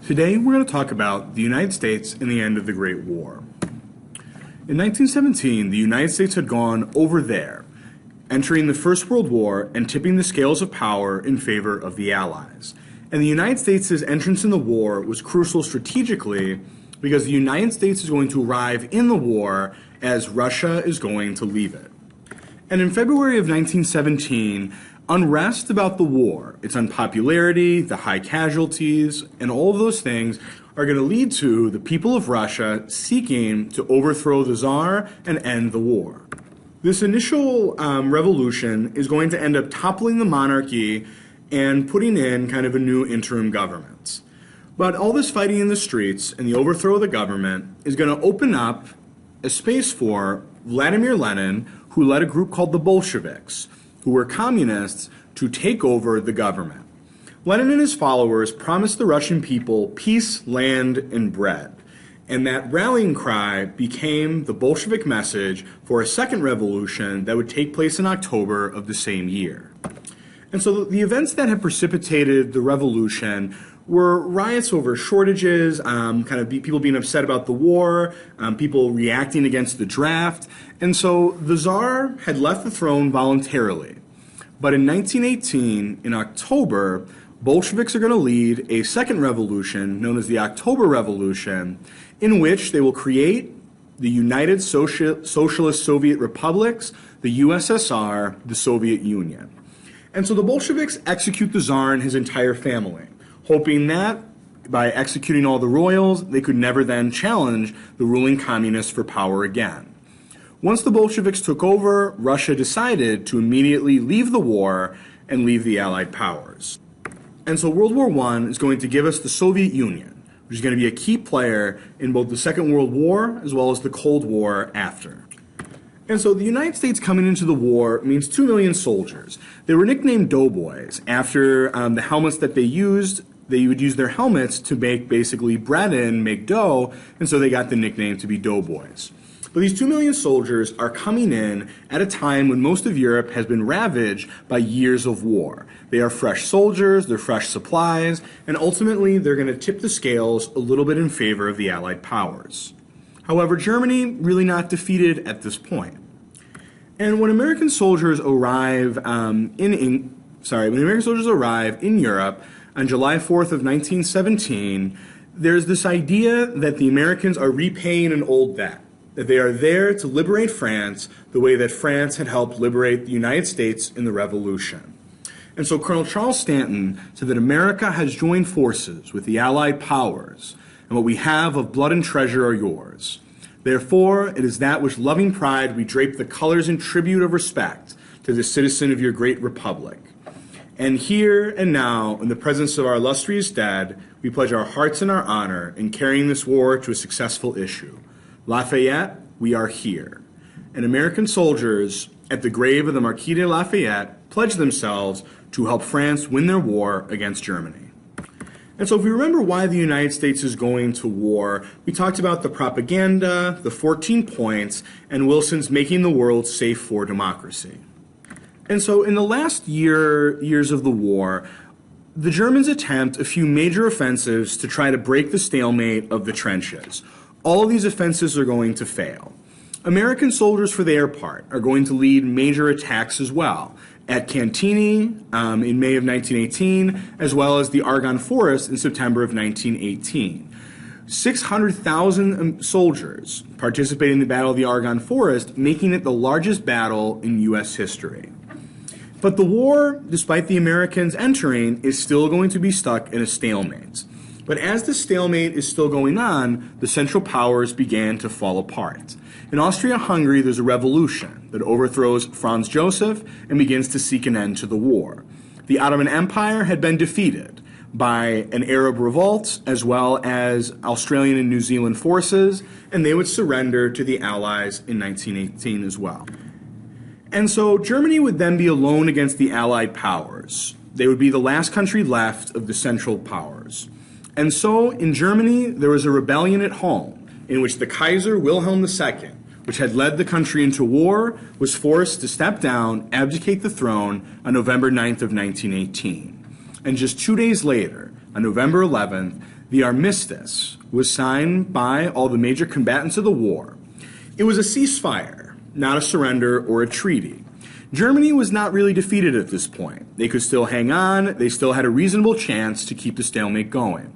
Today we're going to talk about the United States and the end of the Great War. In 1917, the United States had gone over there, entering the First World War and tipping the scales of power in favor of the Allies. And the United States' entrance in the war was crucial strategically because the United States is going to arrive in the war as Russia is going to leave it. And in February of 1917, unrest about the war, its unpopularity, the high casualties, and all of those things are going to lead to the people of Russia seeking to overthrow the Tsar and end the war. This initial revolution is going to end up toppling the monarchy and putting in kind of a new interim government. But all this fighting in the streets and the overthrow of the government is going to open up a space for Vladimir Lenin, who led a group called the Bolsheviks, who were communists, to take over the government. Lenin and his followers promised the Russian people peace, land, and bread. And that rallying cry became the Bolshevik message for a second revolution that would take place in October of the same year. And so the events that had precipitated the revolution were riots over shortages, people being upset about the war, people reacting against the draft. And so the Tsar had left the throne voluntarily. But in 1918, in October, Bolsheviks are going to lead a second revolution known as the October Revolution, in which they will create the United Socialist Soviet Republics, the USSR, the Soviet Union. And so the Bolsheviks execute the Tsar and his entire family, hoping that by executing all the royals, they could never then challenge the ruling communists for power again. Once the Bolsheviks took over, Russia decided to immediately leave the war and leave the Allied powers. And so World War I is going to give us the Soviet Union, which is going to be a key player in both the Second World War as well as the Cold War after. And so the United States coming into the war means 2 million soldiers. They were nicknamed doughboys after the helmets that they used. They would use their helmets to make basically bread and make dough, and so they got the nickname to be doughboys. But these 2 million soldiers are coming in at a time when most of Europe has been ravaged by years of war. They are fresh soldiers, they're fresh supplies, and ultimately they're going to tip the scales a little bit in favor of the Allied powers. However, Germany really not defeated at this point. And when American soldiers arrive in Europe on July 4th of 1917, there's this idea that the Americans are repaying an old debt, that they are there to liberate France the way that France had helped liberate the United States in the Revolution. And so Colonel Charles Stanton said that America has joined forces with the Allied powers, and what we have of blood and treasure are yours. Therefore, it is that which loving pride we drape the colors in tribute of respect to the citizen of your great republic. And here and now, in the presence of our illustrious dead, we pledge our hearts and our honor in carrying this war to a successful issue. Lafayette, we are here. And American soldiers at the grave of the Marquis de Lafayette pledged themselves to help France win their war against Germany. And so if we remember why the United States is going to war, we talked about the propaganda, the 14 points, and Wilson's making the world safe for democracy. And so in the last years of the war, the Germans attempt a few major offensives to try to break the stalemate of the trenches. All of these offensives are going to fail. American soldiers, for their part, are going to lead major attacks as well, at Cantigny in May of 1918, as well as the Argonne Forest in September of 1918. 600,000 soldiers participated in the Battle of the Argonne Forest, making it the largest battle in U.S. history. But the war, despite the Americans entering, is still going to be stuck in a stalemate. But as the stalemate is still going on, the Central Powers began to fall apart. In Austria-Hungary, there's a revolution that overthrows Franz Joseph and begins to seek an end to the war. The Ottoman Empire had been defeated by an Arab revolt as well as Australian and New Zealand forces, and they would surrender to the Allies in 1918 as well. And so Germany would then be alone against the Allied powers. They would be the last country left of the Central Powers. And so in Germany, there was a rebellion at home in which the Kaiser Wilhelm II, which had led the country into war, was forced to step down, abdicate the throne on November 9th of 1918. And just 2 days later, on November 11th, the armistice was signed by all the major combatants of the war. It was a ceasefire, not a surrender or a treaty. Germany was not really defeated at this point. They could still hang on. They still had a reasonable chance to keep the stalemate going.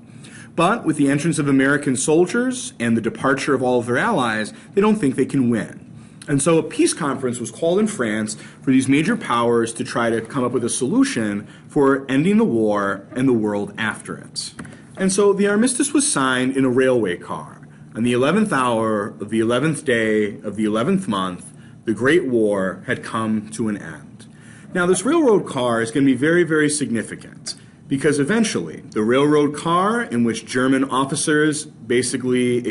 But with the entrance of American soldiers and the departure of all of their allies, they don't think they can win. And so a peace conference was called in France for these major powers to try to come up with a solution for ending the war and the world after it. And so the armistice was signed in a railway car. On the 11th hour of the 11th day of the 11th month, the Great War had come to an end. Now, this railroad car is going to be very, very significant because eventually the railroad car in which German officers basically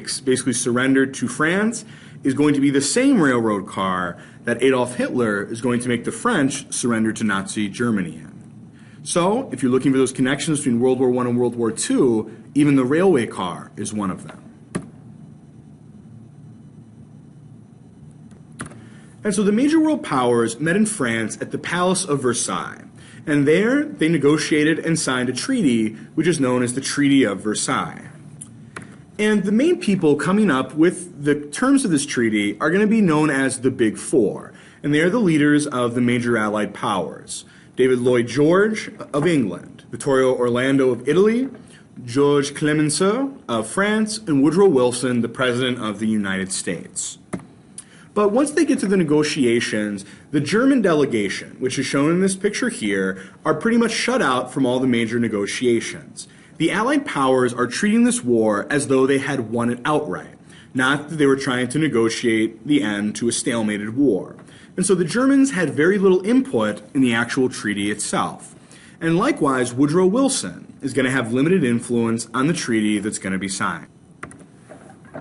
surrendered to France is going to be the same railroad car that Adolf Hitler is going to make the French surrender to Nazi Germany in. So, if you're looking for those connections between World War I and World War II, even the railway car is one of them. And so the major world powers met in France at the Palace of Versailles. And there they negotiated and signed a treaty, which is known as the Treaty of Versailles. And the main people coming up with the terms of this treaty are going to be known as the Big Four. And they are the leaders of the major Allied powers. David Lloyd George of England, Vittorio Orlando of Italy, Georges Clemenceau of France, and Woodrow Wilson, the President of the United States. But once they get to the negotiations, the German delegation, which is shown in this picture here, are pretty much shut out from all the major negotiations. The Allied powers are treating this war as though they had won it outright, not that they were trying to negotiate the end to a stalemated war. And so the Germans had very little input in the actual treaty itself. And likewise, Woodrow Wilson is going to have limited influence on the treaty that's going to be signed.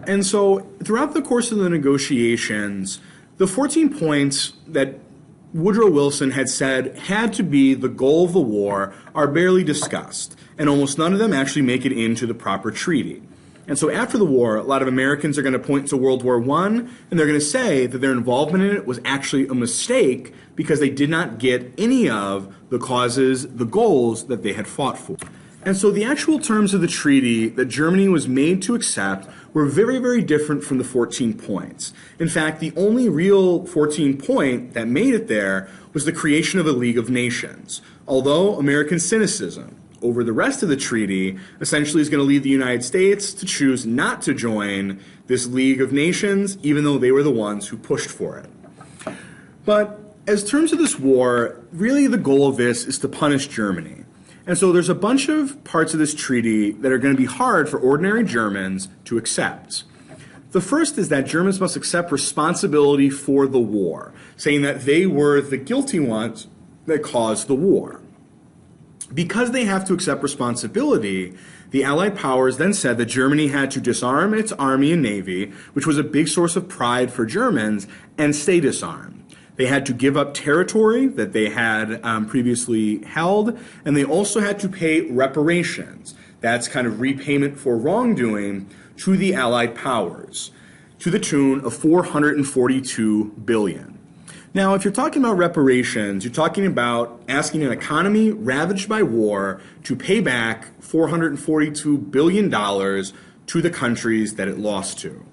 And so throughout the course of the negotiations, the 14 points that Woodrow Wilson had said had to be the goal of the war are barely discussed, and almost none of them actually make it into the proper treaty. And so after the war, a lot of Americans are going to point to World War I, and they're going to say that their involvement in it was actually a mistake because they did not get any of the causes, the goals that they had fought for. And so the actual terms of the treaty that Germany was made to accept were very, very different from the 14 points. In fact, the only real 14 point that made it there was the creation of a League of Nations. Although American cynicism over the rest of the treaty essentially is going to lead the United States to choose not to join this League of Nations, even though they were the ones who pushed for it. But as terms of this war, really the goal of this is to punish Germany. And so there's a bunch of parts of this treaty that are going to be hard for ordinary Germans to accept. The first is that Germans must accept responsibility for the war, saying that they were the guilty ones that caused the war. Because they have to accept responsibility, the Allied powers then said that Germany had to disarm its army and navy, which was a big source of pride for Germans, and stay disarmed. They had to give up territory that they had previously held, and they also had to pay reparations. That's kind of repayment for wrongdoing to the Allied powers, to the tune of $442 billion. Now, if you're talking about reparations, you're talking about asking an economy ravaged by war to pay back $442 billion to the countries that it lost to.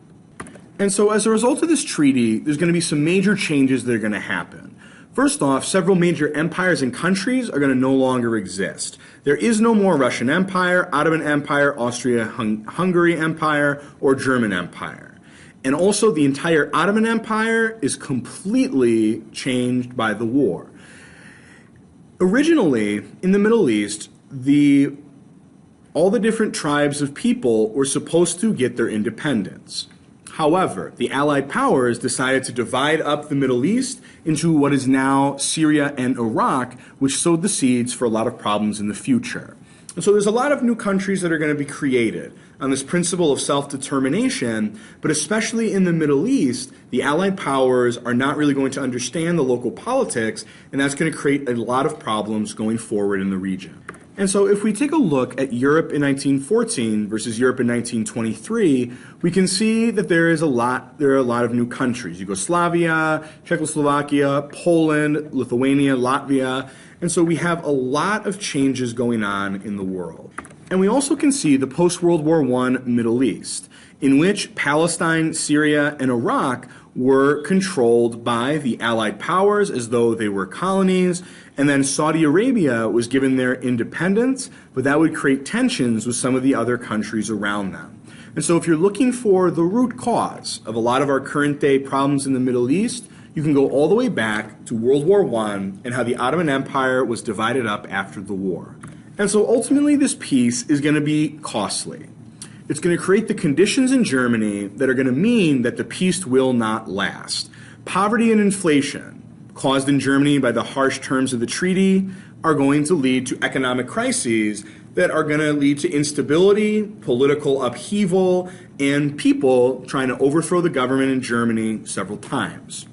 And so as a result of this treaty, there's going to be some major changes that are going to happen. First off, several major empires and countries are going to no longer exist. There is no more Russian Empire, Ottoman Empire, Austria-Hungary Empire, or German Empire. And also the entire Ottoman Empire is completely changed by the war. Originally, in the Middle East, all the different tribes of people were supposed to get their independence. However, the Allied powers decided to divide up the Middle East into what is now Syria and Iraq, which sowed the seeds for a lot of problems in the future. And so there's a lot of new countries that are going to be created on this principle of self-determination, but especially in the Middle East, the Allied powers are not really going to understand the local politics, and that's going to create a lot of problems going forward in the region. And so if we take a look at Europe in 1914 versus Europe in 1923, we can see that there are a lot of new countries: Yugoslavia, Czechoslovakia, Poland, Lithuania, Latvia. And so we have a lot of changes going on in the world. And we also can see the post-World War I Middle East, in which Palestine, Syria, and Iraq were controlled by the Allied powers as though they were colonies, and then Saudi Arabia was given their independence, but that would create tensions with some of the other countries around them. And so if you're looking for the root cause of a lot of our current day problems in the Middle East, you can go all the way back to World War I and how the Ottoman Empire was divided up after the war. And so ultimately this peace is going to be costly. It's going to create the conditions in Germany that are going to mean that the peace will not last. Poverty and inflation, caused in Germany by the harsh terms of the treaty, are going to lead to economic crises that are going to lead to instability, political upheaval, and people trying to overthrow the government in Germany several times.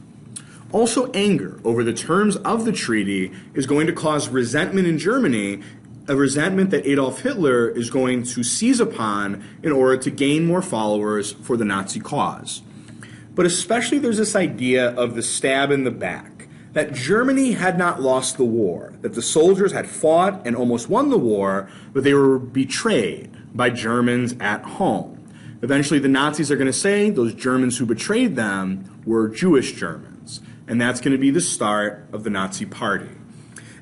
Also, anger over the terms of the treaty is going to cause resentment in Germany, a resentment that Adolf Hitler is going to seize upon in order to gain more followers for the Nazi cause. But especially there's this idea of the stab in the back, that Germany had not lost the war, that the soldiers had fought and almost won the war, but they were betrayed by Germans at home. Eventually the Nazis are going to say those Germans who betrayed them were Jewish Germans, and that's going to be the start of the Nazi Party.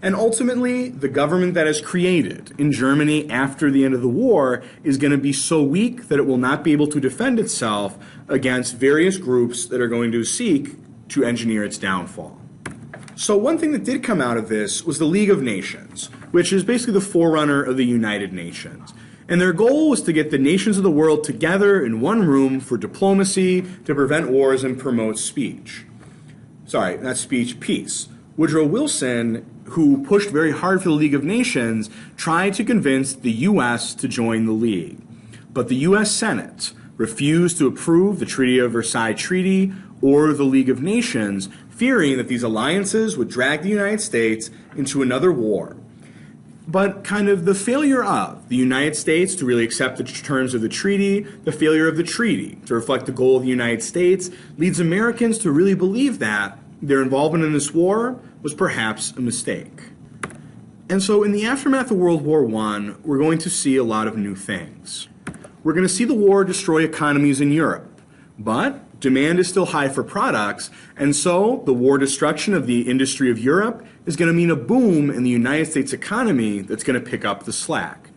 And ultimately, the government that is created in Germany after the end of the war is going to be so weak that it will not be able to defend itself against various groups that are going to seek to engineer its downfall. So one thing that did come out of this was the League of Nations, which is basically the forerunner of the United Nations. And their goal was to get the nations of the world together in one room for diplomacy to prevent wars and promote peace. Woodrow Wilson, who pushed very hard for the League of Nations, tried to convince the U.S. to join the League. But the U.S. Senate refused to approve the Treaty of Versailles Treaty or the League of Nations, fearing that these alliances would drag the United States into another war. But kind of the failure of the United States to really accept the terms of the treaty, the failure of the treaty to reflect the goal of the United States, leads Americans to really believe that their involvement in this war was perhaps a mistake. And so in the aftermath of World War I, we're going to see a lot of new things. We're going to see the war destroy economies in Europe, but demand is still high for products, and so the war destruction of the industry of Europe is going to mean a boom in the United States economy that's going to pick up the slack.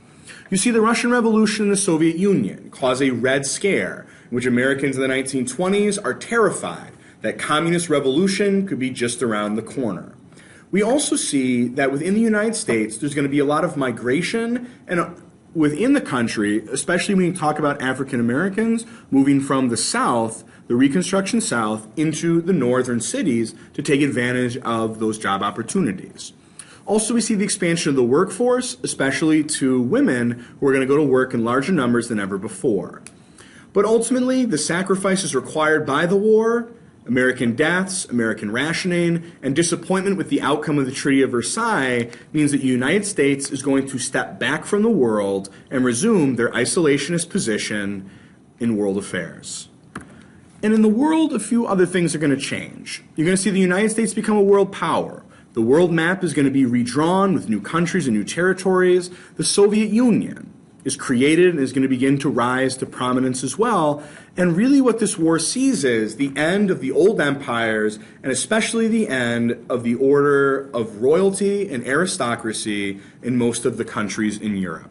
You see the Russian Revolution and the Soviet Union cause a Red Scare, in which Americans in the 1920s are terrified that communist revolution could be just around the corner. We also see that within the United States, there's going to be a lot of migration and within the country, especially when you talk about African Americans moving from the South, the Reconstruction South, into the northern cities to take advantage of those job opportunities. Also, we see the expansion of the workforce, especially to women who are going to go to work in larger numbers than ever before. But ultimately, the sacrifices required by the war, American deaths, American rationing, and disappointment with the outcome of the Treaty of Versailles means that the United States is going to step back from the world and resume their isolationist position in world affairs. And in the world, a few other things are going to change. You're going to see the United States become a world power. The world map is going to be redrawn with new countries and new territories. The Soviet Union is created and is going to begin to rise to prominence as well. And really what this war sees is the end of the old empires, and especially the end of the order of royalty and aristocracy in most of the countries in Europe.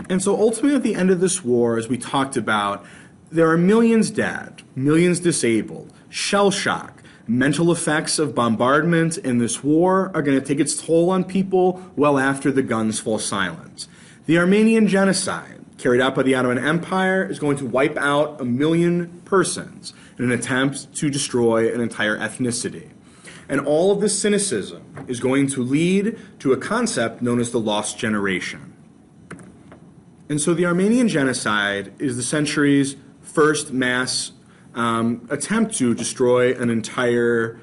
And so ultimately at the end of this war, as we talked about, there are millions dead, millions disabled, shell shock, mental effects of bombardment in this war are going to take its toll on people well after the guns fall silent. The Armenian genocide carried out by the Ottoman Empire is going to wipe out 1 million persons in an attempt to destroy an entire ethnicity. And all of this cynicism is going to lead to a concept known as the lost generation. And so the Armenian genocide is the century's first mass attempt to destroy an entire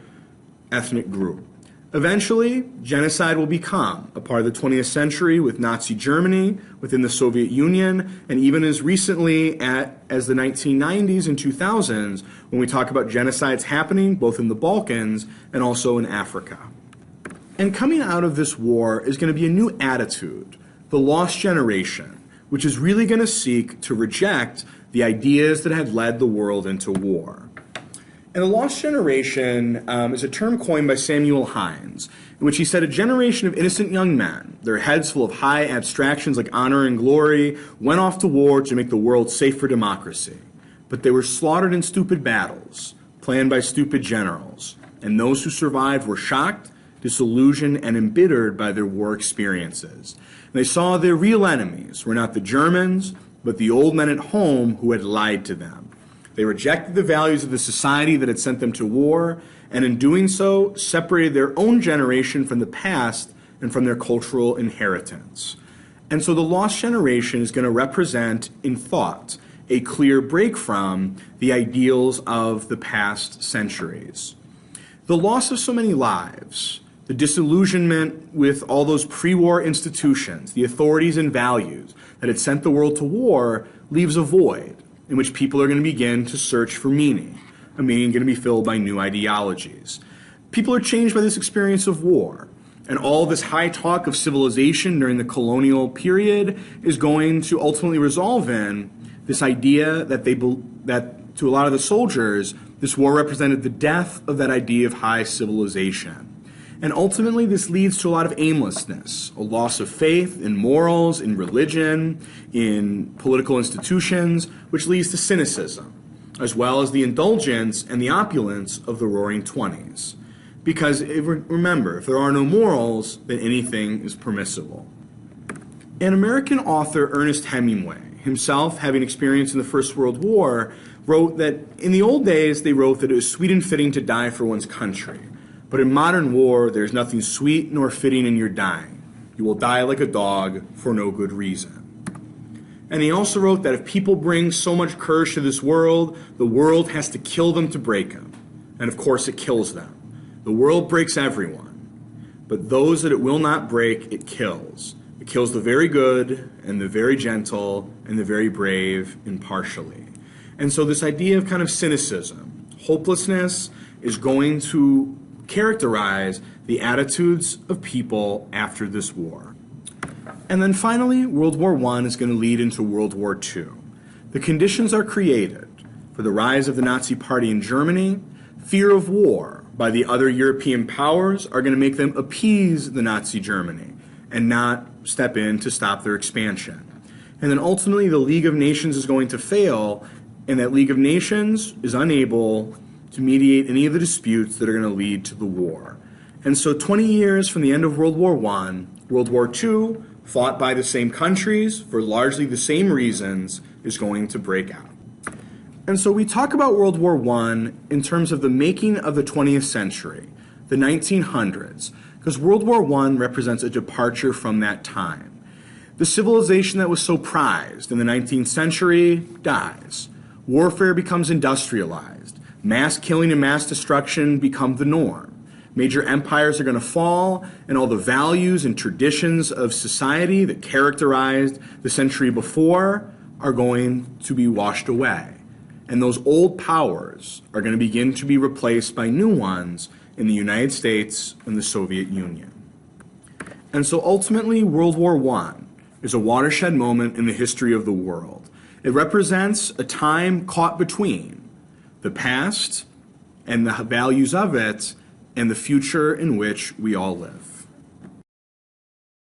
ethnic group. Eventually, genocide will become a part of the 20th century with Nazi Germany, within the Soviet Union, and even as recently as the 1990s and 2000s, when we talk about genocides happening both in the Balkans and also in Africa. And coming out of this war is going to be a new attitude, the lost generation, which is really going to seek to reject the ideas that had led the world into war. And the lost generation is a term coined by Samuel Hines, in which he said a generation of innocent young men, their heads full of high abstractions like honor and glory, went off to war to make the world safe for democracy. But they were slaughtered in stupid battles, planned by stupid generals, and those who survived were shocked, disillusioned, and embittered by their war experiences. And they saw their real enemies were not the Germans, but the old men at home who had lied to them. They rejected the values of the society that had sent them to war, and in doing so, separated their own generation from the past and from their cultural inheritance. And so the lost generation is going to represent, in thought, a clear break from the ideals of the past centuries. The loss of so many lives, the disillusionment with all those pre-war institutions, the authorities and values that had sent the world to war, leaves a void in which people are going to begin to search for meaning, a meaning going to be filled by new ideologies. People are changed by this experience of war, and all this high talk of civilization during the colonial period is going to ultimately resolve in this idea that that to a lot of the soldiers, this war represented the death of that idea of high civilization. And ultimately, this leads to a lot of aimlessness, a loss of faith in morals, in religion, in political institutions, which leads to cynicism, as well as the indulgence and the opulence of the Roaring Twenties. Because remember, if there are no morals, then anything is permissible. An American author, Ernest Hemingway, himself having experience in the First World War, wrote that in the old days they wrote that it was sweet and fitting to die for one's country. But in modern war, there's nothing sweet nor fitting in your dying. You will die like a dog for no good reason. And he also wrote that if people bring so much courage to this world, the world has to kill them to break them. And of course, it kills them. The world breaks everyone. But those that it will not break, it kills. It kills the very good and the very gentle and the very brave impartially. And so this idea of kind of cynicism, hopelessness, is going to characterize the attitudes of people after this war. And then finally, World War I is going to lead into World War II. The conditions are created for the rise of the Nazi Party in Germany. Fear of war by the other European powers are going to make them appease the Nazi Germany and not step in to stop their expansion. And then ultimately, the League of Nations is going to fail, and that League of Nations is unable to mediate any of the disputes that are going to lead to the war. And so 20 years from the end of World War I, World War II, fought by the same countries for largely the same reasons, is going to break out. And so we talk about World War I in terms of the making of the 20th century, the 1900s, because World War I represents a departure from that time. The civilization that was so prized in the 19th century dies. Warfare becomes industrialized. Mass killing and mass destruction become the norm. Major empires are going to fall, and all the values and traditions of society that characterized the century before are going to be washed away. And those old powers are going to begin to be replaced by new ones in the United States and the Soviet Union. And so ultimately, World War I is a watershed moment in the history of the world. It represents a time caught between the past and the values of it and the future in which we all live.